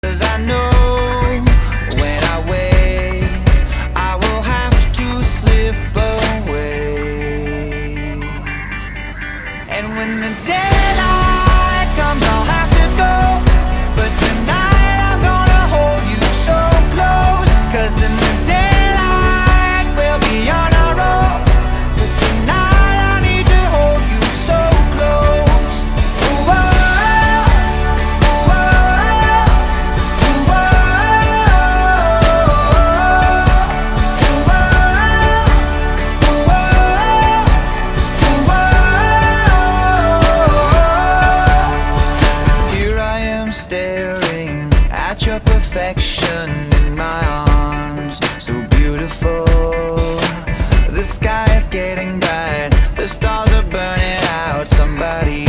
'Cause I know when I wake, I will have to slip away. And when the daylight comes, I'll have to go. But tonight I'm gonna hold you so close. 'Cause in the daylight we'll be on our own. But tonight I need to hold you so close. Ooh, oh, ooh, oh, ooh, oh, ooh, oh. Here I am staring at your perfection in my arms, so beautiful. The sky is getting bright, the stars are burning out. Somebody